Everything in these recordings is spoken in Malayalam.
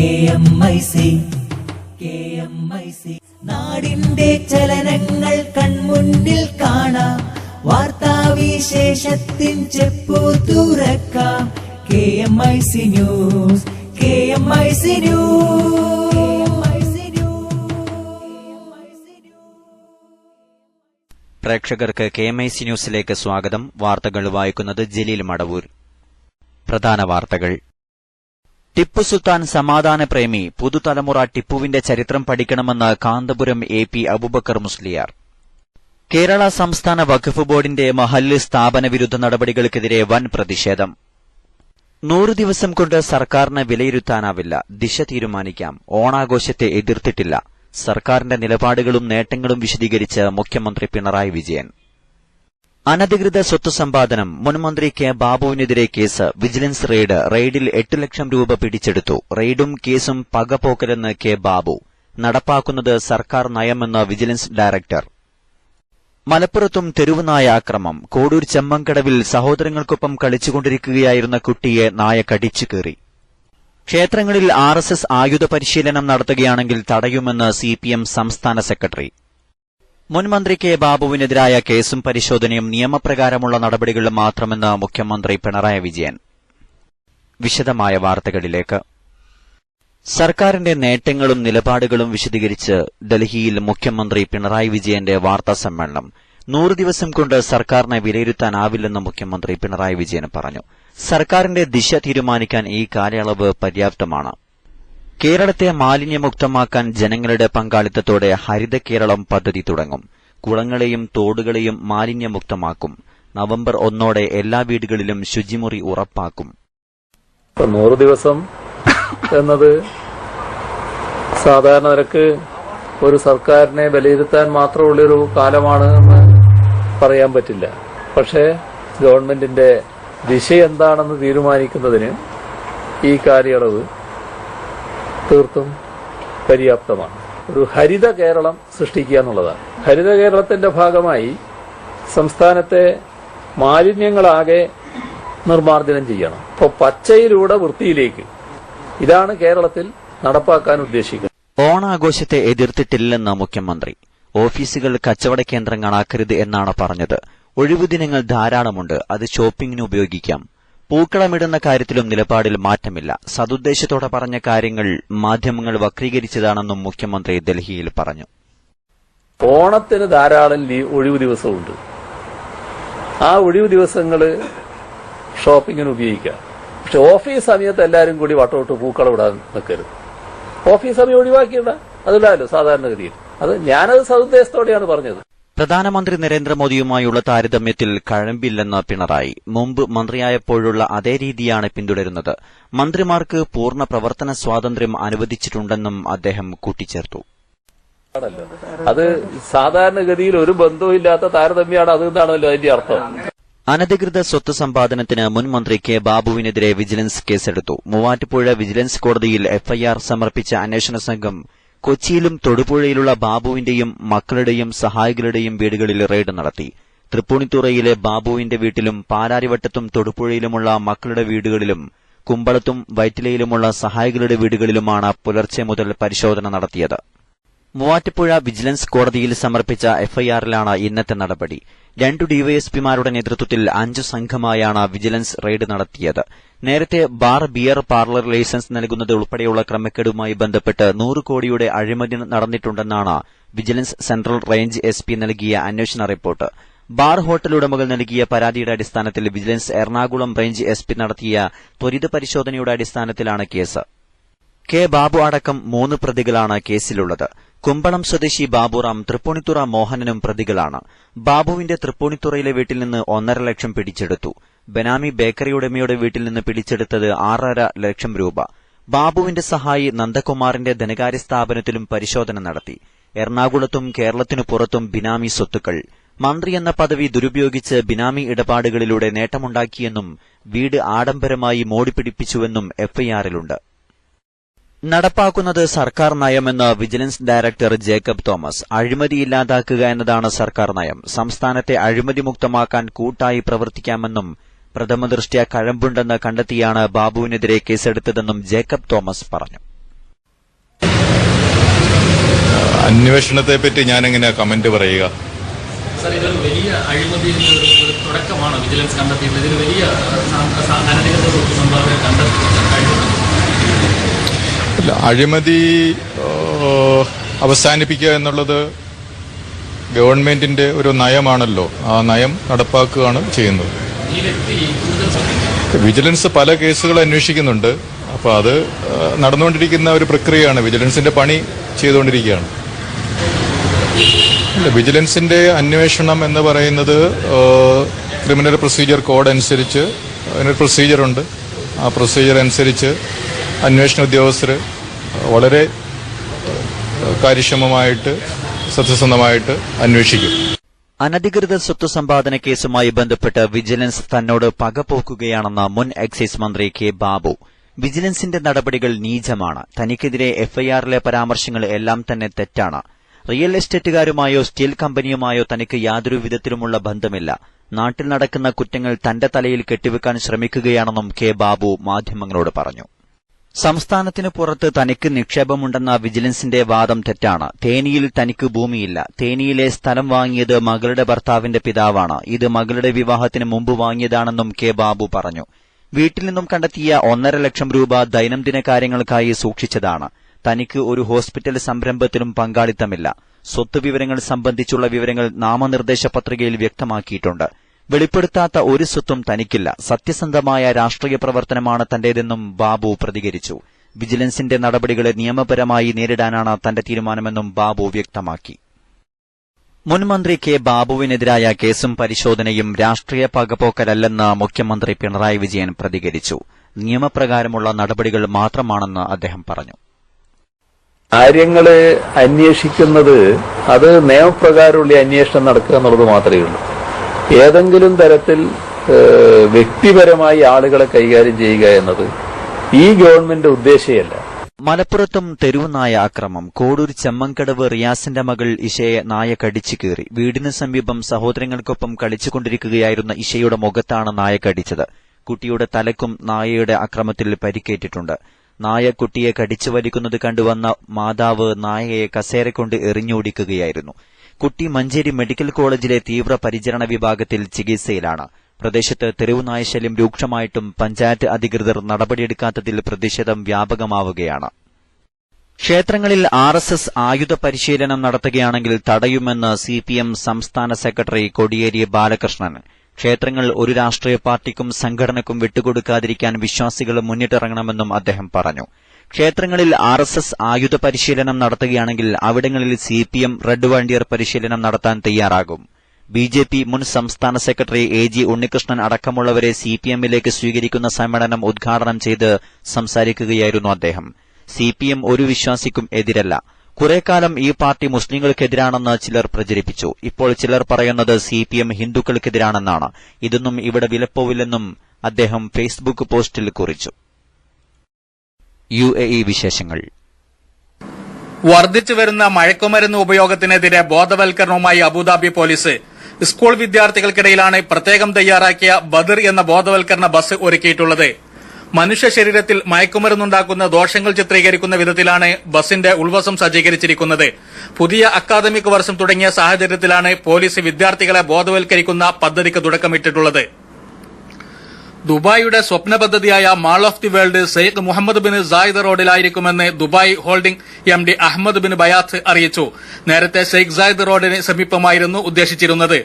KMIC നാടിന്റെ ചലനങ്ങൾ കൺമുന്നിൽ കാണാം, വാർത്താവിശേഷത്തിൻ ചെപ്പു തുറക്കാം. KMIC news, KMIC news. പ്രേക്ഷകർക്ക് KMIC ന്യൂസിലേക്ക് സ്വാഗതം. വാർത്തകൾ വായിക്കുന്നത് ജലീൽ മടവൂർ. പ്രധാന വാർത്തകൾ. ടിപ്പു സുൽത്താൻ സമാധാന പ്രേമി, പുതുതലമുറ ടിപ്പുവിന്റെ ചരിത്രം പഠിക്കണമെന്ന് കാന്തപുരം AP അബൂബക്കർ മുസ്ലിയാർ. കേരള സംസ്ഥാന വഖഫ് ബോർഡിന്റെ മഹല്ല് സ്ഥാപന വിരുദ്ധ നടപടികൾക്കെതിരെ വൻ പ്രതിഷേധം. 100 ദിവസം കൊണ്ട് സർക്കാരിന് വിലയിരുത്താനാവില്ല, ദിശ തീരുമാനിക്കാം. ഓണാഘോഷത്തെ എതിർത്തിട്ടില്ല. സർക്കാരിന്റെ നിലപാടുകളും നേട്ടങ്ങളും വിശദീകരിച്ച് മുഖ്യമന്ത്രി പിണറായി വിജയൻ. അനധികൃത സ്വത്ത് സമ്പാദനം, മുൻമന്ത്രി കെ ബാബുവിനെതിരെ കേസ്. വിജിലൻസ് റെയ്ഡിൽ 8 ലക്ഷം രൂപ പിടിച്ചെടുത്തു. റെയ്ഡും കേസും പകപോക്കലെന്ന് കെ ബാബു. നടപ്പാക്കുന്നത് സർക്കാർ നയമെന്ന് വിജിലൻസ് ഡയറക്ടർ. മലപ്പുറത്തും തെരുവുനായ ആക്രമം. കോഡൂർ ചെമ്മങ്കടവിൽ സഹോദരങ്ങൾക്കൊപ്പം കളിച്ചുകൊണ്ടിരിക്കുകയായിരുന്ന കുട്ടിയെ നായ കടിച്ചു കീറി. ക്ഷേത്രങ്ങളിൽ RSS ആയുധ പരിശീലനം നടത്തുകയാണെങ്കിൽ തടയുമെന്ന് CPM സംസ്ഥാന സെക്രട്ടറി. മുൻമന്ത്രി കെ ബാബുവിനെതിരായ കേസും പരിശോധനയും നിയമപ്രകാരമുള്ള നടപടികൾ മാത്രമെന്ന് മുഖ്യമന്ത്രി പിണറായി വിജയൻ. വിശദമായ വാർത്തകളിലേക്ക്. സർക്കാരിന്റെ നേട്ടങ്ങളും നിലപാടുകളും വിശദീകരിച്ച് ഡൽഹിയിൽ മുഖ്യമന്ത്രി പിണറായി വിജയന്റെ വാർത്താസമ്മേളനം. 100 ദിവസം കൊണ്ട് സർക്കാരിനെ വിലയിരുത്താനാവില്ലെന്ന് മുഖ്യമന്ത്രി പിണറായി വിജയൻ പറഞ്ഞു. സർക്കാരിന്റെ ദിശ തീരുമാനിക്കാൻ ഈ കാലയളവ് പര്യാപ്തമാണ്. കേരളത്തെ മാലിന്യമുക്തമാക്കാൻ ജനങ്ങളുടെ പങ്കാളിത്തത്തോടെ ഹരിത കേരളം പദ്ധതി തുടങ്ങും. കുളങ്ങളെയും തോടുകളെയും മാലിന്യമുക്തമാക്കും. നവംബർ 1 എല്ലാ വീടുകളിലും ശുചിമുറി ഉറപ്പാക്കും. 100 ദിവസം എന്നത് സാധാരണ നിരക്ക് ഒരു സർക്കാരിനെ വിലയിരുത്താൻ മാത്രമുള്ളൊരു കാലമാണ് എന്ന് പറയാൻ പറ്റില്ല. പക്ഷേ ഗവൺമെന്റിന്റെ ദിശ എന്താണെന്ന് തീരുമാനിക്കുന്നതിന് ഈ കാലയളവ് തീർത്തും പര്യാപ്തമാണ്. ഒരു ഹരിത കേരളം സൃഷ്ടിക്കുക എന്നുള്ളതാണ്. ഹരിത കേരളത്തിന്റെ ഭാഗമായി സംസ്ഥാനത്തെ മാലിന്യങ്ങളാകെ നിർമ്മാർജ്ജനം ചെയ്യണം. അപ്പോൾ പച്ചയിലൂടെ വൃത്തിയിലേക്ക്, ഇതാണ് കേരളത്തിൽ നടപ്പാക്കാൻ ഉദ്ദേശിക്കുന്നത്. ഓണാഘോഷത്തെ എതിർത്തിട്ടില്ലെന്ന് മുഖ്യമന്ത്രി. ഓഫീസുകൾ കച്ചവട കേന്ദ്രങ്ങളാക്കരുത് എന്നാണ് പറഞ്ഞത്. ഒഴിവുദിനങ്ങൾ ധാരാളമുണ്ട്, അത് ഷോപ്പിംഗിന് ഉപയോഗിക്കാം. പൂക്കളമിടുന്ന കാര്യത്തിലും നിലപാടിൽ മാറ്റമില്ല. സതുദ്ദേശത്തോടെ പറഞ്ഞ കാര്യങ്ങൾ മാധ്യമങ്ങൾ വക്രീകരിച്ചതാണെന്നും മുഖ്യമന്ത്രി ഡൽഹിയിൽ പറഞ്ഞു. ഓണത്തിന് ധാരാളം ഒഴിവു ദിവസമുണ്ട്. ആ ഒഴിവു ദിവസങ്ങൾ ഷോപ്പിങ്ങിന് ഉപയോഗിക്കാം. പക്ഷെ ഓഫീസ് സമയത്ത് എല്ലാവരും കൂടി വട്ടോട്ട് പൂക്കളം ഇടാൻ നിൽക്കരുത്. ഓഫീസ് സമയം ഒഴിവാക്കിയിട, അതില്ലാലോ സാധാരണഗതിയിൽ. ഞാനത് സതുദ്ദേശത്തോടെയാണ് പറഞ്ഞത്. പ്രധാനമന്ത്രി നരേന്ദ്രമോദിയുമായുള്ള താരതമ്യത്തിൽ കഴമ്പില്ലെന്ന് പിണറായി. മുമ്പ് മന്ത്രിയായപ്പോഴുള്ള അതേ രീതിയാണ് പിന്തുടരുന്നത്. മന്ത്രിമാർക്ക് പൂർണ്ണ പ്രവർത്തന സ്വാതന്ത്ര്യം അനുവദിച്ചിട്ടുണ്ടെന്നും അദ്ദേഹം കൂട്ടിച്ചേർത്തു. അത് സാധാരണഗതിയിൽ ഒരു ബന്ധവുമില്ലാത്ത താരതമ്യമാണ്. അതെന്താണല്ലോ അതിന്റെ അർത്ഥം. അനധികൃത സ്വത്ത് സമ്പാദനത്തിന് മുൻമന്ത്രി കെ ബാബുവിനെതിരെ വിജിലൻസ് കേസെടുത്തു. മൂവാറ്റുപുഴ വിജിലൻസ് കോടതിയിൽ FIR സമർപ്പിച്ച അന്വേഷണ സംഘം കൊച്ചിയിലും തൊടുപുഴയിലുള്ള ബാബുവിന്റെയും മക്കളുടെയും സഹായികളുടെയും വീടുകളിൽ റെയ്ഡ് നടത്തി. തൃപ്പൂണിത്തുറയിലെ ബാബുവിന്റെ വീട്ടിലും പാലാരിവട്ടത്തും തൊടുപുഴയിലുമുള്ള മക്കളുടെ വീടുകളിലും കുമ്പളത്തും വൈറ്റിലയിലുമുള്ള സഹായികളുടെ വീടുകളിലുമാണ് പുലർച്ചെ മുതൽ പരിശോധന നടത്തിയത്. മൂവാറ്റുപുഴ വിജിലൻസ് കോടതിയിൽ സമർപ്പിച്ച FIRലാണ് ഇന്നത്തെ നടപടി. 2 ഡിവൈഎസ്പിമാരുടെ നേതൃത്വത്തിൽ 5 സംഘമായാണ് വിജിലൻസ് റെയ്ഡ് നടത്തിയത്. നേരത്തെ ബാർ, ബിയർ പാർലർ ലൈസൻസ് നൽകുന്നത് ഉൾപ്പെടെയുള്ള ക്രമക്കേടുമായി ബന്ധപ്പെട്ട് 100 കോടിയുടെ അഴിമതി നടന്നിട്ടുണ്ടെന്നാണ് വിജിലൻസ് സെൻട്രൽ റേഞ്ച് SP നൽകിയ അന്വേഷണ റിപ്പോർട്ട്. ബാർ, ഹോട്ടൽ ഉടമകൾ നൽകിയ പരാതിയുടെ അടിസ്ഥാനത്തിൽ വിജിലൻസ് എറണാകുളം റേഞ്ച് SP നടത്തിയ ത്വരിത പരിശോധനയുടെ അടിസ്ഥാനത്തിലാണ് കേസ്. കെ ബാബു അടക്കം 3 പ്രതികളാണ് കേസിലുള്ളത്. കുമ്പളം സ്വദേശി ബാബുറാം, തൃപ്പൂണിത്തുറ മോഹനനും പ്രതികളാണ്. ബാബുവിന്റെ തൃപ്പൂണിത്തുറയിലെ വീട്ടിൽ നിന്ന് 1.5 ലക്ഷം പിടിച്ചെടുത്തു. ബനാമി ബേക്കറി ഉടമയുടെ വീട്ടിൽ നിന്ന് പിടിച്ചെടുത്തത് 6.5 ലക്ഷം രൂപ. ബാബുവിന്റെ സഹായി നന്ദകുമാറിന്റെ ധനകാര്യ സ്ഥാപനത്തിലും പരിശോധന നടത്തി. എറണാകുളത്തും കേരളത്തിനു പുറത്തും ബിനാമി സ്വത്തുക്കൾ. മന്ത്രിയെന്ന പദവി ദുരുപയോഗിച്ച് ബിനാമി ഇടപാടുകളിലൂടെ നേട്ടമുണ്ടാക്കിയെന്നും വീട് ആഡംബരമായി മോടിപ്പിടിപ്പിച്ചുവെന്നും FIRലുണ്ട്. നടപ്പാക്കുന്നത് സർക്കാർ നയമെന്ന് വിജിലൻസ് ഡയറക്ടർ ജേക്കബ് തോമസ്. അഴിമതി ഇല്ലാതാക്കുക എന്നതാണ് സർക്കാർ നയം. സംസ്ഥാനത്തെ അഴിമതിമുക്തമാക്കാൻ കൂട്ടായി പ്രവർത്തിക്കാമെന്നും പ്രഥമദൃഷ്ട്യാ കഴമ്പുണ്ടെന്ന് കണ്ടെത്തിയാണ് ബാബുവിനെതിരെ കേസെടുത്തതെന്നും ജേക്കബ് തോമസ് പറഞ്ഞു. അന്വേഷണത്തെ പറ്റി ഞാൻ എങ്ങനെയാ കമന്റ് പറയുക? സർ, ഇതൊരു വലിയ അഴിമതിയുടെ ഒരു തുടക്കമാണ് വിജിലൻസ് കണ്ടെത്തിയിട്ടുള്ളത്. ഇതിൽ വലിയ അനധികൃത സ്വത്ത് സമ്പാദന അല്ല, അഴിമതി അവസാനിപ്പിക്കുക എന്നുള്ളത് ഗവൺമെന്റിന്റെ ഒരു നയമാണല്ലോ. ആ നയം നടപ്പാക്കുകയാണ് ചെയ്യുന്നത്. ഈ വ്യക്തി വിജിലൻസ് പല കേസുകൾ അന്വേഷിക്കുന്നുണ്ട്. അപ്പോൾ അത് നടന്നുകൊണ്ടിരിക്കുന്ന ഒരു പ്രക്രിയയാണ്. വിജിലൻസിന്റെ പണി ചെയ്തുകൊണ്ടിരിക്കുകയാണ്. വിജിലൻസിന്റെ അന്വേഷണം എന്ന് പറയുന്നത് ക്രിമിനൽ പ്രൊസീജിയർ കോഡ് അനുസരിച്ച് അതിനൊരു പ്രൊസീജിയറുണ്ട്. ആ പ്രൊസീജിയർ അനുസരിച്ച് അന്വേഷണ ഉദ്യോഗസ്ഥർ വളരെ കാര്യക്ഷമമായിട്ട് സത്യസന്ധമായിട്ട് അന്വേഷിക്കും. അനധികൃത സ്വത്ത് സമ്പാദന കേസുമായി ബന്ധപ്പെട്ട് വിജിലൻസ് തന്നോട് പകപോക്കുകയാണെന്ന് മുൻ എക്സൈസ് മന്ത്രി കെ ബാബു. വിജിലൻസിന്റെ നടപടികൾ നീചമാണ്. തനിക്കെതിരെ എഫ്ഐആറിലെ പരാമർശങ്ങൾ എല്ലാം തന്നെ തെറ്റാണ്. റിയൽ എസ്റ്റേറ്റുകാരുമായോ സ്റ്റീൽ കമ്പനിയുമായോ തനിക്ക് യാതൊരു വിധത്തിലുമുള്ള ബന്ധമില്ല. നാട്ടിൽ നടക്കുന്ന കുറ്റങ്ങൾ തന്റെ തലയിൽ കെട്ടിവെക്കാൻ ശ്രമിക്കുകയാണെന്നും കെ ബാബു മാധ്യമങ്ങളോട് പറഞ്ഞു. സംസ്ഥാനത്തിന് പുറത്ത് തനിക്ക് നിക്ഷേപമുണ്ടെന്ന വിജിലൻസിന്റെ വാദം തെറ്റാണ്. തേനിയിൽ തനിക്ക് ഭൂമിയില്ല. തേനിയിലെ സ്ഥലം വാങ്ങിയത് മകളുടെ ഭർത്താവിന്റെ പിതാവാണ്. ഇത് മകളുടെ വിവാഹത്തിന് മുമ്പ് വാങ്ങിയതാണെന്നും കെ ബാബു പറഞ്ഞു. വീട്ടിൽ നിന്നും കണ്ടെത്തിയ 1.5 ലക്ഷം രൂപ ദൈനംദിന കാര്യങ്ങൾക്കായി സൂക്ഷിച്ചതാണ്. തനിക്ക് ഒരു ഹോസ്പിറ്റൽ സംരംഭത്തിലും പങ്കാളിത്തമില്ല. സ്വത്ത് വിവരങ്ങൾ സംബന്ധിച്ചുള്ള വിവരങ്ങൾ നാമനിർദ്ദേശ പത്രികയിൽ വ്യക്തമാക്കിയിട്ടുണ്ട്. വെളിപ്പെടുത്താത്ത ഒരു സ്വത്തും തനിക്കില്ല. സത്യസന്ധമായ രാഷ്ട്രീയ പ്രവർത്തനമാണ് തന്റേതെന്നും ബാബു പ്രതികരിച്ചു. വിജിലൻസിന്റെ നടപടികളെ നിയമപരമായി നേരിടാനാണ് തന്റെ തീരുമാനമെന്നും ബാബു വ്യക്തമാക്കി. മുൻമന്ത്രി കെ ബാബുവിനെതിരായ കേസും പരിശോധനയും രാഷ്ട്രീയ പകപോക്കലല്ലെന്ന് മുഖ്യമന്ത്രി പിണറായി വിജയൻ പ്രതികരിച്ചു. നിയമപ്രകാരമുള്ള നടപടികൾ മാത്രമാണെന്ന് അദ്ദേഹം പറഞ്ഞു. കാര്യങ്ങള് അന്വേഷിക്കുന്നത് അത് നിയമപ്രകാരമുള്ള അന്വേഷണം നടക്കുക എന്നുള്ളത് മാത്രമേ ഉള്ളൂ. ഏതെങ്കിലും തരത്തിൽ വ്യക്തിപരമായി ആളുകളെ കൈകാര്യം ചെയ്യുക എന്നത് ഈ ഗവൺമെന്റ് ഉദ്ദേശമല്ല. മലപ്പുറത്തും തെരുവ് നായ ആക്രമം. കോടൂർ ചെമ്മങ്കടവ് റിയാസിന്റെ മകൾ ഇഷയെ നായ കടിച്ചു കീറി. വീടിന് സമീപം സഹോദരങ്ങൾക്കൊപ്പം കളിച്ചുകൊണ്ടിരിക്കുകയായിരുന്ന ഇഷയുടെ മുഖത്താണ് നായ കടിച്ചത്. കുട്ടിയുടെ തലക്കും നായയുടെ അക്രമത്തിൽ പരിക്കേറ്റിട്ടുണ്ട്. നായ കുട്ടിയെ കടിച്ചു വലിക്കുന്നത് കണ്ടുവന്ന മാതാവ് നായയെ കസേരകൊണ്ട് എറിഞ്ഞോടിക്കുകയായിരുന്നു. കുട്ടി മഞ്ചേരി മെഡിക്കൽ കോളേജിലെ തീവ്രപരിചരണ വിഭാഗത്തിൽ ചികിത്സയിലാണ്. പ്രദേശത്ത് തെരുവ് നായശല്യം രൂക്ഷമായിട്ടും പഞ്ചായത്ത് അധികൃതർ നടപടിയെടുക്കാത്തതിൽ പ്രതിഷേധം വ്യാപകമാവുകയാണ്. ക്ഷേത്രങ്ങളിൽ RSS ആയുധ പരിശീലനം നടത്തുകയാണെങ്കിൽ തടയുമെന്ന് CPM സംസ്ഥാന സെക്രട്ടറി കോടിയേരി ബാലകൃഷ്ണൻ. ക്ഷേത്രങ്ങൾ ഒരു രാഷ്ട്രീയ പാർട്ടിക്കും സംഘടനക്കും വിട്ടുകൊടുക്കാതിരിക്കാൻ വിശ്വാസികൾ മുന്നിട്ടിറങ്ങണമെന്നും അദ്ദേഹം പറഞ്ഞു. ക്ഷേത്രങ്ങളിൽ RSS ആയുധ പരിശീലനം നടത്തുകയാണെങ്കിൽ അവിടങ്ങളിൽ CPM റെഡ് വണ്ടിയർ പരിശീലനം നടത്താൻ തയ്യാറാകും. BJP മുൻ സംസ്ഥാന സെക്രട്ടറി AG ഉണ്ണികൃഷ്ണൻ അടക്കമുള്ളവരെ CPMലേക്ക് സ്വീകരിക്കുന്ന സമ്മേളനം ഉദ്ഘാടനം ചെയ്ത് സംസാരിക്കുകയായിരുന്നു അദ്ദേഹം. CPM ഒരു വിശ്വാസിക്കും എതിരല്ല. കുറേക്കാലം ഈ പാർട്ടി മുസ്ലിങ്ങൾക്കെതിരാണെന്ന് ചിലർ പ്രചരിപ്പിച്ചു. ഇപ്പോൾ ചിലർ പറയുന്നത് CPM ഹിന്ദുക്കൾക്കെതിരാണെന്നാണ്. ഇതൊന്നും ഇവിടെ വിലപ്പോവില്ലെന്നും അദ്ദേഹം ഫേസ്ബുക്ക് പോസ്റ്റിൽ കുറിച്ചു. UAE വിശേഷങ്ങൾ. വർദ്ധിച്ചുവരുന്ന മയക്കുമരുന്ന് ഉപയോഗത്തിനെതിരെ ബോധവൽക്കരണവുമായി അബുദാബി പോലീസ്. സ്കൂൾ വിദ്യാർത്ഥികൾക്കിടയിലാണ് പ്രത്യേകം തയ്യാറാക്കിയ ബദർ എന്ന ബോധവൽക്കരണ ബസ് ഒരുക്കിയിട്ടുള്ളത്. മനുഷ്യ ശരീരത്തിൽ മയക്കുമരുന്നുണ്ടാക്കുന്ന ദോഷങ്ങൾ ചിത്രീകരിക്കുന്ന വിധത്തിലാണ് ബസിന്റെ ഉൾവശം സജ്ജീകരിച്ചിരിക്കുന്നത്. പുതിയ അക്കാദമിക് വർഷം തുടങ്ങിയ സാഹചര്യത്തിലാണ് പോലീസ് വിദ്യാർത്ഥികളെ ബോധവൽക്കരിക്കുന്ന പദ്ധതിക്ക് തുടക്കമിട്ടിട്ടുള്ളത്. ദുബായിയുടെ സ്വപ്ന പദ്ധതിയായ mall of the world Sheikh Mohammed bin Zayed റോഡിലായിരിക്കുമെന്ന് Dubai holding MD Ahmed bin Bayat അറിയിച്ചു. നേരത്തെ ഷെയ്ഖ് സായിദ് റോഡിന് സമീപമായിരുന്നു ഉദ്ദേശിച്ചിരുന്നത്.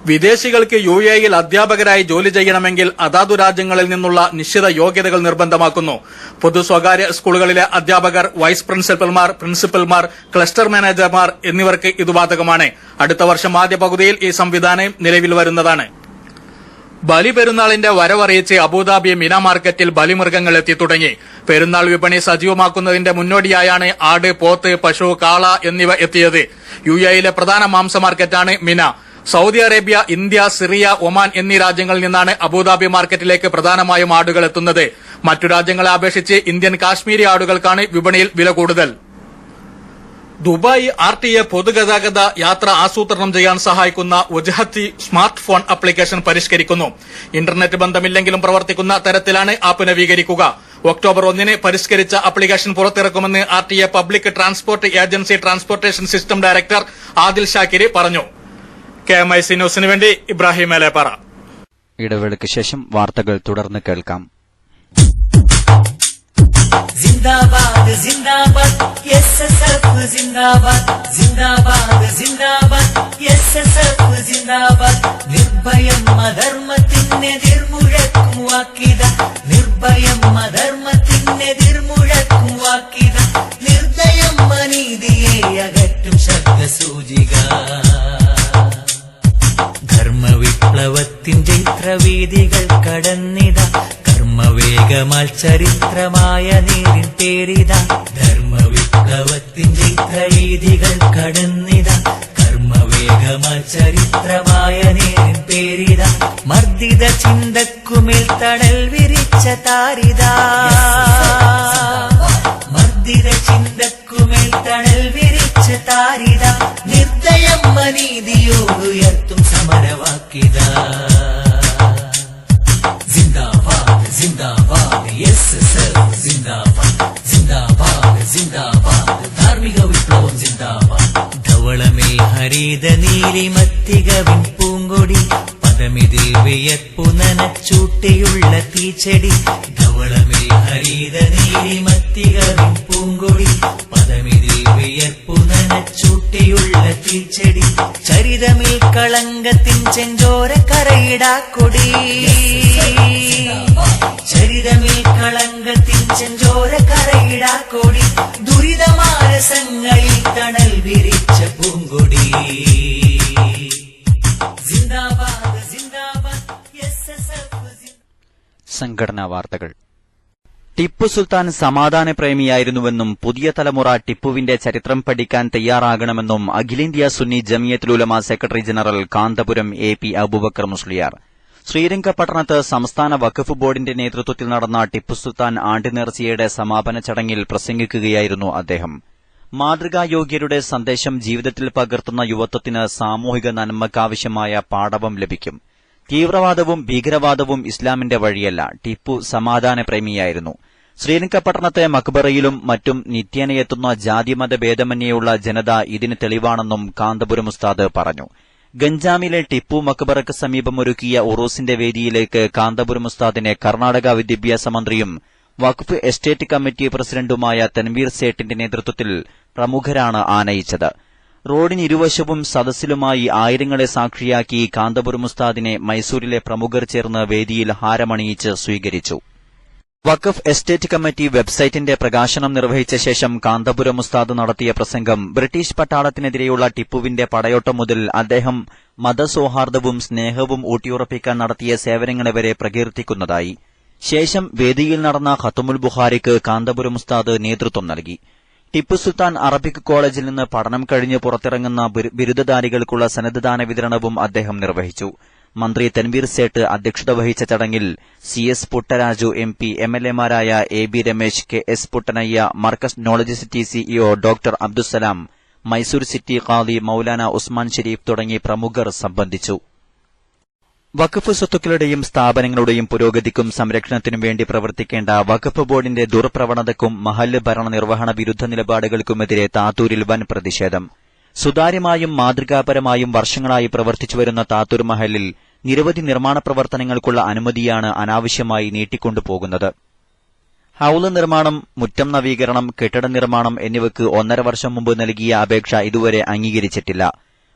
വിദേശികൾക്ക് UAEയിൽ അധ്യാപകരായി ജോലി ചെയ്യണമെങ്കിൽ അതാതു രാജ്യങ്ങളിൽ നിന്നുള്ള നിശ്ചിത യോഗ്യതകൾ നിർബന്ധമാക്കുന്നു. പൊതു സ്വകാര്യ സ്കൂളുകളിലെ അധ്യാപകർ, വൈസ് പ്രിൻസിപ്പൽമാർ, പ്രിൻസിപ്പൽമാർ, ക്ലസ്റ്റർ മാനേജർമാർ എന്നിവർക്ക് ഇത് ബാധകമാണ്. അടുത്ത വർഷം ആദ്യ പകുതിയിൽ ഈ സംവിധാനം നിലവിൽ വരുന്നതാണ്. ബലി പെരുന്നാളിന്റെ വരവറിയിച്ച് അബുദാബി മിന മാർക്കറ്റിൽ ബലിമൃഗങ്ങൾ എത്തിത്തുടങ്ങി. പെരുന്നാൾ വിപണി സജീവമാക്കുന്നതിന്റെ മുന്നോടിയായാണ് ആട്, പോത്ത്, പശു, കാള എന്നിവ എത്തിയത്. UAEയിലെ പ്രധാന മാംസ മാർക്കറ്റാണ് മിന. Saudi Arabia, India, Syria, Oman എന്നീ രാജ്യങ്ങളിൽ നിന്നാണ് അബുദാബി മാർക്കറ്റിലേക്ക് പ്രധാനമായും ആടുകൾ എത്തുന്നത്. മറ്റു രാജ്യങ്ങളെ അപേക്ഷിച്ച് ഇന്ത്യൻ കാശ്മീരി ആടുകൾക്കാണ് വിപണിയിൽ വില കൂടുതൽ. ദുബായ് RTA പൊതുഗതാഗത യാത്ര ആസൂത്രണം ചെയ്യാൻ സഹായിക്കുന്ന വജ്ഹത്തി സ്മാർട്ട് ഫോൺ ആപ്ലിക്കേഷൻ പരിഷ്കരിക്കുന്നു. ഇന്റർനെറ്റ് ബന്ധമില്ലെങ്കിലും പ്രവർത്തിക്കുന്ന തരത്തിലാണ് ആപ്പ് നവീകരിക്കുക. ഒക്ടോബർ 1 പരിഷ്കരിച്ച ആപ്ലിക്കേഷൻ പുറത്തിറക്കുമെന്ന് RTA public transport agency transportation system director Adil Shakiri പറഞ്ഞു. KMIC ന്യൂസിന് വേണ്ടി ഇബ്രാഹിം ഏലേപ്പാറ. ഇടവേളയ്ക്ക് ശേഷം വാർത്തകൾ തുടർന്ന് കേൾക്കാം. जिंदाबाद जिंदाबाद SSF जिंदाबाद जिंदाबाद जिंदाबाद SSF जिंदाबाद निर्भयम अधर्मത്തിനെതിർമുഴക്കും വാക്കിത നിർഭയം അധർമ്മത്തിനെതിർമുഴക്കും വാക്കിത നിർദയം അനീതിയെ അകറ്റും ശബ്ദസൂചിക ധർമ്മവിപ്ലവത്തിൻ ചൈത്രവീതികൾ കടന്നിത കർമ്മവേഗമാൽ ചരിത്രമായ നീരിൻ പേരിത ധർമ്മവിപ്ലവത്തിൻ ചൈത്രവീതികൾ കടന്നിത കർമ്മവേഗമാൽ ചരിത്രമായ നീരിൻ പേരിത മർദ്ദിത ചിന്തക്കുമേൽ തണൽ വിരിച്ച താരിത മർദ്ദിത ചിന്തക്കുമേൽ തണൽ വിരിച്ച താരിത നിർദ്ദയം അനീതിയോടുയർത്തും സമരവാക്കിത जिंदाबाद जिंदाबाद SSF जिंदाबाद जिंदाबाद जिंदाबाद धार्मिക വിപ്ലവം जिंदाबाद ധവളമേ ഹരിത നീലിമത്തികവിൻ പൂങ്കൊടി പദമിതിൽ വിയർപ്പു നനച്ചൂട്ടിയുള്ള തീച്ചെടി ധവളമേ ഹരിത നീലിമത്തികവിൻ പൂങ്കൊടി പദമിതിൽ വിയർപ്പു നനച്ചൂട്ടിയുള്ള തീച്ചെടി ചരിതമിൽ കളങ്കത്തിൻ ചെഞ്ചോര കരയിടാക്കൊടി ചരിതമിൽ കളങ്കത്തിൻ ചെഞ്ചോര കരയിടാക്കൊടി ദുരിതമാരസങ്ങളിൽ തണൽ വിരിച്ച പൂങ്കൊടി ജിന്ദാബാദ് ജിന്ദാബാദ് SSF. സംഘടനാ വാർത്തകൾ. ടിപ്പു സുൽത്താൻ സമാധാനപ്രേമിയായിരുന്നുവെന്നും പുതിയ തലമുറ ടിപ്പുവിന്റെ ചരിത്രം പഠിക്കാൻ തയ്യാറാകണമെന്നും അഖിലേന്ത്യാ Sunni Jamiyyathul Ulama secretary general Kanthapuram AP Aboobacker Musliyar. ശ്രീരംഗപട്ടണത്ത് സംസ്ഥാന വഖഫ് ബോർഡിന്റെ നേതൃത്വത്തിൽ നടന്ന ടിപ്പു സുൽത്താൻ ആണ്ടുനേർച്ചയുടെ സമാപന ചടങ്ങിൽ പ്രസംഗിക്കുകയായിരുന്നു അദ്ദേഹം. മാതൃകായോഗ്യരുടെ സന്ദേശം ജീവിതത്തിൽ പകർത്തുന്ന യുവത്വത്തിന് സാമൂഹിക നന്മയ്ക്കാവശ്യമായ പാഠവും ലഭിക്കും. തീവ്രവാദവും ഭീകരവാദവും ഇസ്ലാമിന്റെ വഴിയല്ല. ടിപ്പു സമാധാനപ്രേമിയായിരുന്നു. ശ്രീരംഗപട്ടണത്തെ മക്ബറയിലും മറ്റും നിത്യേനയെത്തുന്ന ജാതിമത ഭേദമന്യേയുള്ള ജനത ഇതിന് തെളിവാണെന്നും കാന്തപുരം ഉസ്താദ് പറഞ്ഞു. ഗഞ്ചാമിലെ ടിപ്പു മക്ബറയ്ക്ക് സമീപം ഒരുക്കിയ ഉറൂസിന്റെ വേദിയിലേക്ക് കാന്തപുരം ഉസ്താദിനെ കർണാടക വിദ്യാഭ്യാസ മന്ത്രിയും വഖഫ് എസ്റ്റേറ്റ് കമ്മിറ്റി പ്രസിഡന്റുമായ തൻവീർ സേഠിന്റെ നേതൃത്വത്തിൽ പ്രമുഖരാണ് ആനയിച്ചത്. റോഡിനിരുവശവും സദസ്സിലുമായി ആയിരങ്ങളെ സാക്ഷിയാക്കി കാന്തപുരം ഉസ്താദിനെ മൈസൂരിലെ പ്രമുഖർ ചേർന്ന് വേദിയിൽ ഹാരമണിയിച്ച് സ്വീകരിച്ചു. വഖഫ് എസ്റ്റേറ്റ് കമ്മിറ്റി വെബ്സൈറ്റിന്റെ പ്രകാശനം നിർവഹിച്ച ശേഷം കാന്തപുരം ഉസ്താദ് നടത്തിയ പ്രസംഗം ബ്രിട്ടീഷ് പട്ടാളത്തിനെതിരെയുള്ള ടിപ്പുവിന്റെ പടയോട്ടം മുതൽ അദ്ദേഹം മതസൌഹാർദ്ദവും സ്നേഹവും ഊട്ടിയുറപ്പിക്കാൻ നടത്തിയ സേവനങ്ങളെ വരെ പ്രകീർത്തിക്കുന്നതായി. ശേഷം വേദിയിൽ നടന്ന ഖത്മുൽ ബുഖാരിക്ക് കാന്തപുരം ഉസ്താദ് നേതൃത്വം നൽകി. ടിപ്പു സുൽത്താൻ അറബിക് കോളേജിൽ നിന്ന് പഠനം കഴിഞ്ഞ് പുറത്തിറങ്ങുന്ന ബിരുദധാരികൾക്കുള്ള സനദ്ദാന വിതരണവും അദ്ദേഹം നിർവഹിച്ചു. മന്ത്രി തൻവീർ സേഠ് അധ്യക്ഷത വഹിച്ച ചടങ്ങിൽ CS പുട്ടരാജു MP, MLAമാരായ AB Ramesh, KS Puttanaiah, Markaz knowledge city CEO doctor Abdussalam, Mysore city ഖാദി മൌലാന ഉസ്മാൻ ഷരീഫ് തുടങ്ങി പ്രമുഖർ സംബന്ധിച്ചു. വഖഫ് സ്വത്തുക്കളുടെയും സ്ഥാപനങ്ങളുടെയും പുരോഗതിക്കും സംരക്ഷണത്തിനും വേണ്ടി പ്രവർത്തിക്കേണ്ട വഖഫ് ബോർഡിന്റെ ദുർപ്രവണതയ്ക്കും മഹല്ല് ഭരണ നിർവഹണ വിരുദ്ധ നിലപാടുകൾക്കുമെതിരെ താത്തൂരിൽ വൻ പ്രതിഷേധം. സുതാര്യമായും മാതൃകാപരമായും വർഷങ്ങളായി പ്രവർത്തിച്ചുവരുന്ന താത്തൂർ മഹല്ലിൽ നിരവധി നിർമ്മാണ പ്രവർത്തനങ്ങൾക്കുള്ള അനുമതിയാണ് അനാവശ്യമായി നീട്ടിക്കൊണ്ടുപോകുന്നത്. ഹൌള് നിർമ്മാണം, മുറ്റം നവീകരണം, കെട്ടിട നിർമ്മാണം എന്നിവയ്ക്ക് 1.5 വർഷം മുമ്പ് നൽകിയ അപേക്ഷ ഇതുവരെ അംഗീകരിച്ചിട്ടില്ല.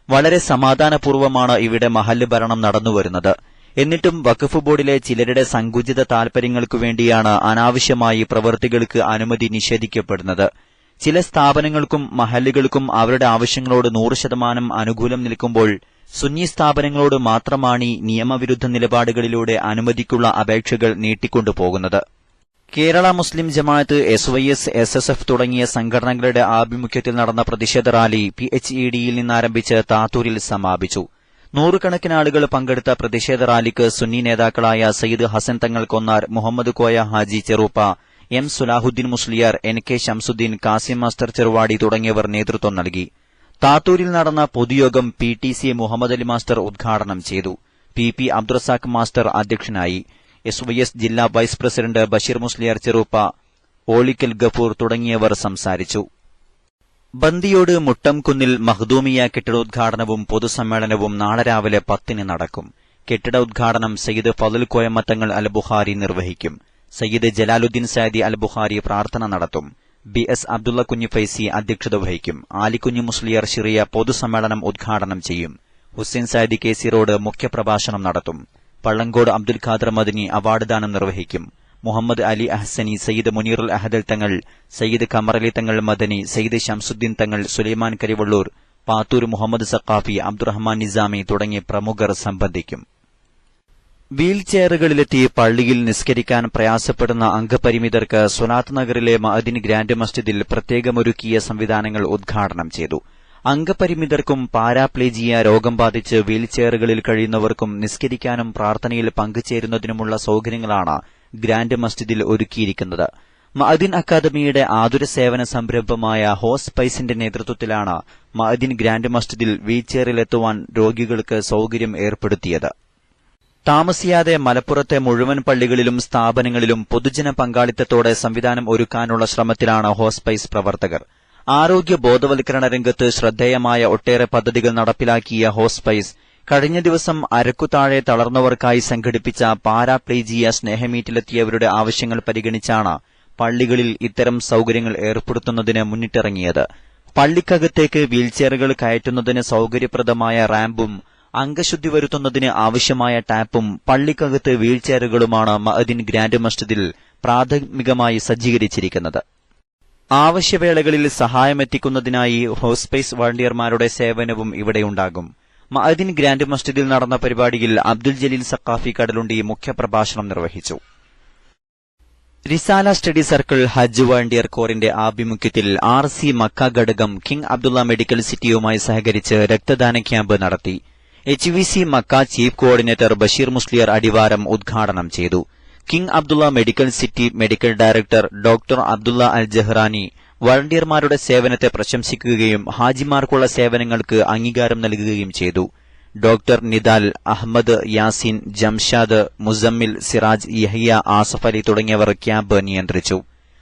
വളരെ സമാധാനപൂർവ്വമാണ് ഇവിടെ മഹല്ല് ഭരണം നടന്നുവരുന്നത്. എന്നിട്ടും വഖഫ് ബോർഡിലെ ചിലരുടെ സങ്കുചിത താൽപര്യങ്ങൾക്കുവേണ്ടിയാണ് അനാവശ്യമായി പ്രവൃത്തികൾക്ക് അനുമതി നിഷേധിക്കപ്പെടുന്നത്. ചില സ്ഥാപനങ്ങൾക്കും മഹല്ലുകൾക്കും അവരുടെ ആവശ്യങ്ങളോട് 100% അനുകൂലം നിൽക്കുമ്പോൾ സുന്നി സ്ഥാപനങ്ങളോട് മാത്രമാണ് നിയമവിരുദ്ധ നിലപാടുകളിലൂടെ അനുമതിക്കുള്ള അപേക്ഷകൾ നീട്ടിക്കൊണ്ടുപോകുന്നത്. കേരള മുസ്ലിം ജമാഅത്ത്, SYS, SSF തുടങ്ങിയ സംഘടനകളുടെ ആഭിമുഖ്യത്തിൽ നടന്ന പ്രതിഷേധ റാലി PHEDയിൽ നിന്നാരംഭിച്ച് താത്തൂരിൽ സമാപിച്ചു. 100 കണക്കിന് ആളുകൾ പങ്കെടുത്ത പ്രതിഷേധ റാലിക്ക് സുന്നി നേതാക്കളായ സയ്യിദ് ഹസൻ തങ്ങൾ കൊന്നാർ, Muhammad Koya Haji Cheruppa, M Sulahuddin Musliyar, NK Shamsuddin, Kasim master Cheruvadi തുടങ്ങിയവർ നേതൃത്വം നൽകി. താത്തൂരിൽ നടന്ന പൊതുയോഗം PTC മുഹമ്മദ് അലി മാസ്റ്റർ ഉദ്ഘാടനം ചെയ്തു. PP അബ്ദുറസാഖ് മാസ്റ്റർ അധ്യക്ഷനായി. SYS ജില്ലാ വൈസ് പ്രസിഡന്റ് ബഷീർ മുസ്ലിയാർ ചെറുപ്പ, ഓളിക്കൽ ഗഫൂർ തുടങ്ങിയവർ സംസാരിച്ചു. ബന്ദിയോട് മുട്ടംകുന്നിൽ മഖ്ദൂമിയ കെട്ടിടോദ്ഘാടനവും പൊതുസമ്മേളനവും നാളെ രാവിലെ 10 നടക്കും. കെട്ടിട ഉദ്ഘാടനം സയ്യിദ് ഫളൽ കോയമ്മത്തങ്ങൾ അൽ ബുഖാരി നിർവഹിക്കും. സയ്യിദ് ജലാലുദ്ദീൻ സഅദി അൽ ബുഖാരി പ്രാർത്ഥന നടത്തും. BS അബ്ദുള്ള കുഞ്ഞി ഫൈസി അധ്യക്ഷത വഹിക്കും. ആലിക്കുഞ്ഞി മുസ്ലിയാർ ശിറിയ പൊതുസമ്മേളനം ഉദ്ഘാടനം ചെയ്യും. ഹുസൈൻ സഅദി KC റോഡ് മുഖ്യപ്രഭാഷണം നടത്തും. പള്ളങ്കോട് അബ്ദുൽ ഖാദർ മദനി അവാർഡ് ദാനം നിർവഹിക്കും. മുഹമ്മദ് അലി അഹ്സനി, സയ്യിദ് മുനീറുൽ അഹദൽ തങ്ങൾ, സയ്യിദ് ഖമറലി തങ്ങൾ മദനി, സയ്യിദ് ശംസുദ്ദീൻ തങ്ങൾ, സുലൈമാൻ കരിവള്ളൂർ, പാത്തൂർ മുഹമ്മദ് സഖാഫി, അബ്ദുറഹ്മാൻ നിസാമി തുടങ്ങിയ പ്രമുഖർ സംബന്ധിക്കും. വീൽ ചെയറുകളിലെത്തി പള്ളിയിൽ നിസ്കരിക്കാൻ പ്രയാസപ്പെടുന്ന അംഗപരിമിതർക്ക് സ്വലാത്ത് നഗറിലെ മഅദിൻ ഗ്രാൻഡ് മസ്ജിദിൽ പ്രത്യേകമൊരുക്കിയ സംവിധാനങ്ങൾ ഉദ്ഘാടനം ചെയ്തു. അംഗപരിമിതർക്കും പാരാപ്ലേജിയ രോഗം ബാധിച്ച് വീൽ ചെയറുകളിൽ കഴിയുന്നവർക്കും നിസ്കരിക്കാനും പ്രാർത്ഥനയിൽ പങ്കുചേരുന്നതിനുമുള്ള സൌകര്യങ്ങളാണ് ഗ്രാൻഡ് മസ്ജിദിൽ ഒരുക്കിയിരിക്കുന്നത്. മഅദിൻ അക്കാദമിയുടെ ആതുര സേവന സംരംഭമായ ഹോസ്പൈസിന്റെ നേതൃത്വത്തിലാണ് മഅദിൻ ഗ്രാൻഡ് മസ്ജിദിൽ വീൽചെയറിലെത്തുവാൻ രോഗികൾക്ക് സൌകര്യം ഏർപ്പെടുത്തിയത്. താമസിയാതെ മലപ്പുറത്തെ മുഴുവൻ പള്ളികളിലും സ്ഥാപനങ്ങളിലും പൊതുജന പങ്കാളിത്തത്തോടെ സംവിധാനം ഒരുക്കാനുള്ള ശ്രമത്തിലാണ് ഹോസ്പൈസ് പ്രവർത്തകർ. ആരോഗ്യ ബോധവൽക്കരണ രംഗത്ത് ശ്രദ്ധേയമായ ഒട്ടേറെ പദ്ധതികൾ നടപ്പിലാക്കിയ ഹോസ്പൈസ് കഴിഞ്ഞ ദിവസം അരക്കുതാഴെ തളർന്നവർക്കായി സംഘടിപ്പിച്ച പാരാപ്ലേജിയ സ്നേഹമീറ്റിലെത്തിയവരുടെ ആവശ്യങ്ങൾ പരിഗണിച്ചാണ് പള്ളികളിൽ ഇത്തരം സൌകര്യങ്ങൾ ഏർപ്പെടുത്തുന്നതിന് മുന്നിട്ടിറങ്ങിയത്. പള്ളിക്കകത്തേക്ക് വീൽചെയറുകൾ കയറ്റുന്നതിന് സൌകര്യപ്രദമായ റാമ്പും അംഗശുദ്ധി വരുത്തുന്നതിന് ആവശ്യമായ ടാപ്പും പള്ളിക്കകത്ത് വീൽചെയറുകളുമാണ് മഅദിൻ ഗ്രാൻഡ് മസ്ജിദിൽ പ്രാഥമികമായി സജ്ജീകരിച്ചിരിക്കുന്നത്. ആവശ്യവേളകളിൽ സഹായമെത്തിക്കുന്നതിനായി ഹോസ്പൈസ് വളണ്ടിയർമാരുടെ സേവനവും ഇവിടെയുണ്ടാകും. മഅദിൻ ഗ്രാൻഡ് മസ്ജിദിൽ നടന്ന പരിപാടിയിൽ അബ്ദുൽ ജലീൽ സഖാഫി കടലുണ്ടി മുഖ്യപ്രഭാഷണം നിർവഹിച്ചു. Risala study circle Hajj volunteer കോറിന്റെ ആഭിമുഖ്യത്തിൽ RC മക്ക ഘടകം കിങ് അബ്ദുള്ള മെഡിക്കൽ സിറ്റിയുമായി സഹകരിച്ച് രക്തദാന ക്യാമ്പ് നടത്തി. HVC Mecca chief coordinator Basheer Musliyar Adivaram ഉദ്ഘാടനം ചെയ്തു. King Abdullah medical city medical director doctor Abdullah Al Jahrani വളണ്ടിയർമാരുടെ സേവനത്തെ പ്രശംസിക്കുകയും ഹാജിമാർക്കുള്ള സേവനങ്ങൾക്ക് അംഗീകാരം നൽകുകയും ചെയ്തു. ഡോക്ടർ നിദാൽ, അഹമ്മദ്, യാസിൻ, ജംഷാദ്, മുസമ്മിൽ, സിറാജ്, യഹിയ, ആസഫ് അലി തുടങ്ങിയവർ ക്യാമ്പ് നിയന്ത്രിച്ചു.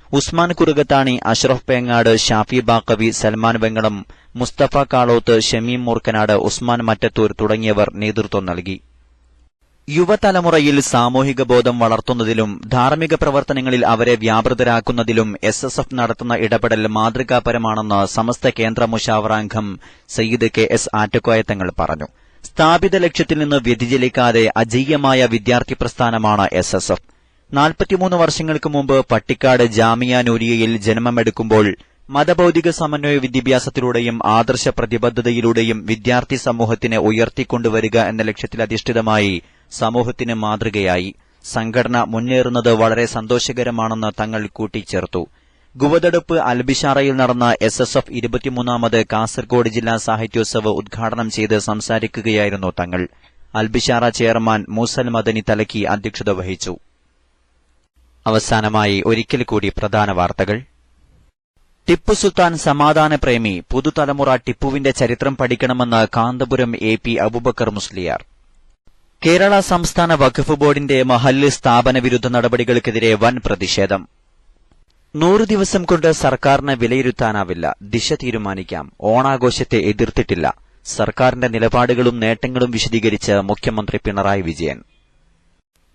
ഉസ്മാൻ കുറുകത്താണി, അഷ്റഫ് പേങ്ങാട്, ഷാഫി ബാക്കവി, സൽമാൻ വെങ്ങളം, മുസ്തഫ കാളോത്ത്, ഷമീം മൂർക്കനാട്, ഉസ്മാൻ മറ്റത്തൂർ തുടങ്ങിയവർ നേതൃത്വം നൽകി. യുവതലമുറയിൽ സാമൂഹിക ബോധം വളർത്തുന്നതിലും ധാർമ്മിക പ്രവർത്തനങ്ങളിൽ അവരെ വ്യാപൃതരാക്കുന്നതിലും SSF നടത്തുന്ന ഇടപെടൽ മാതൃകാപരമാണെന്ന് സമസ്ത കേന്ദ്ര മുശാവറ അംഗം സയ്യിദ് KS ആറ്റക്കോയ തങ്ങൾ പറഞ്ഞു. സ്ഥാപിത ലക്ഷ്യത്തിൽ നിന്ന് വ്യതിചലിക്കാതെ അജയ്യമായ വിദ്യാർത്ഥി പ്രസ്ഥാനമാണ് SSF. 43 വർഷങ്ങൾക്ക് മുമ്പ് പട്ടിക്കാട് ജാമിയ നൂരിയയിൽ ജന്മമെടുക്കുമ്പോൾ മതബൌദ്ധിക സമന്വയ വിദ്യാഭ്യാസത്തിലൂടെയും ആദർശ പ്രതിബദ്ധതയിലൂടെയും വിദ്യാർത്ഥി സമൂഹത്തിനെ ഉയർത്തിക്കൊണ്ടുവരിക എന്ന ലക്ഷ്യത്തിലധിഷ്ഠിതമായി സമൂഹത്തിന് മാതൃകയായി. സംഘടന മുന്നേറുന്നത് വളരെ സന്തോഷകരമാണെന്ന് തങ്ങൾ കൂട്ടിച്ചേർത്തു. ഗുവതടുപ്പ് അൽബിഷാറയിൽ നടന്ന SSF 23ാമത് കാസർഗോഡ് ജില്ലാ സാഹിത്യോത്സവ് ഉദ്ഘാടനം ചെയ്ത് സംസാരിക്കുകയായിരുന്നു തങ്ങൾ. അൽബിഷാറ ചെയർമാൻ മൂസൽ മദനി തലക്കി അധ്യക്ഷത വഹിച്ചു. അവസാനമായി ഒരിക്കൽ കൂടി പ്രധാന വാർത്തകൾ. ടിപ്പു സുൽത്താൻ സമാധാന പ്രേമി, പുതുതലമുറ ടിപ്പുവിന്റെ ചരിത്രം പഠിക്കണമെന്ന് കാന്തപുരം AP അബൂബക്കർ മുസ്ലിയാർ. കേരള സംസ്ഥാന വഖഫ് ബോർഡിന്റെ മഹല്ല് സ്ഥാപന വിരുദ്ധ നടപടികൾക്കെതിരെ വൻ പ്രതിഷേധം. 100 ദിവസം കൊണ്ട് സർക്കാരിനെ വിലയിരുത്താനാവില്ല, ദിശ തീരുമാനിക്കാം. ഓണാഘോഷത്തെ എതിർത്തിട്ടില്ല. സർക്കാരിന്റെ നിലപാടുകളും നേട്ടങ്ങളും വിശദീകരിച്ച് മുഖ്യമന്ത്രി പിണറായി വിജയൻ.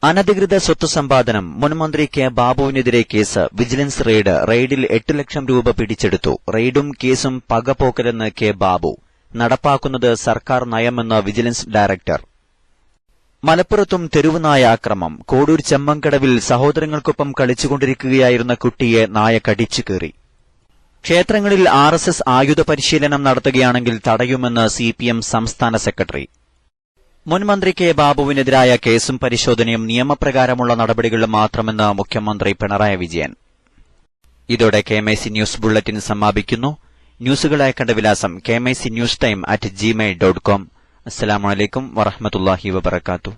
അനധികൃത സ്വത്ത് സമ്പാദനം, മുൻമന്ത്രി K ബാബുവിനെതിരെ കേസ്. വിജിലൻസ് റെയ്ഡിൽ 8 ലക്ഷം രൂപ പിടിച്ചെടുത്തു. റെയ്ഡും കേസും പകപോക്കലെന്ന് K ബാബു. നടപ്പാക്കുന്നത് സർക്കാർ നയമെന്ന് വിജിലൻസ് ഡയറക്ടർ. മലപ്പുറത്തും തെരുവുനായ ആക്രമം. കോടൂർ ചെമ്മങ്കടവിൽ സഹോദരങ്ങൾക്കൊപ്പം കളിച്ചുകൊണ്ടിരിക്കുകയായിരുന്ന കുട്ടിയെ നായ കടിച്ചു കീറി. ക്ഷേത്രങ്ങളിൽ RSS ആയുധ പരിശീലനം നടത്തുകയാണെങ്കിൽ തടയുമെന്ന് CPM സംസ്ഥാന സെക്രട്ടറി. മുൻമന്ത്രി K ബാബുവിനെതിരായ കേസും പരിശോധനയും നിയമപ്രകാരമുള്ള നടപടികൾ മാത്രമെന്ന് മുഖ്യമന്ത്രി പിണറായി വിജയൻ. ഇതോടെ KMIC ന്യൂസ് ബുള്ളറ്റിൻ സമാപിക്കുന്നു. ന്യൂസുകൾ അയക്കേണ്ട വിലാസം KMIC News Time@gmail.com. അസ്സലാമു അലൈക്കും വറഹ്മത്തുള്ളാഹി വബറകാതുഹു.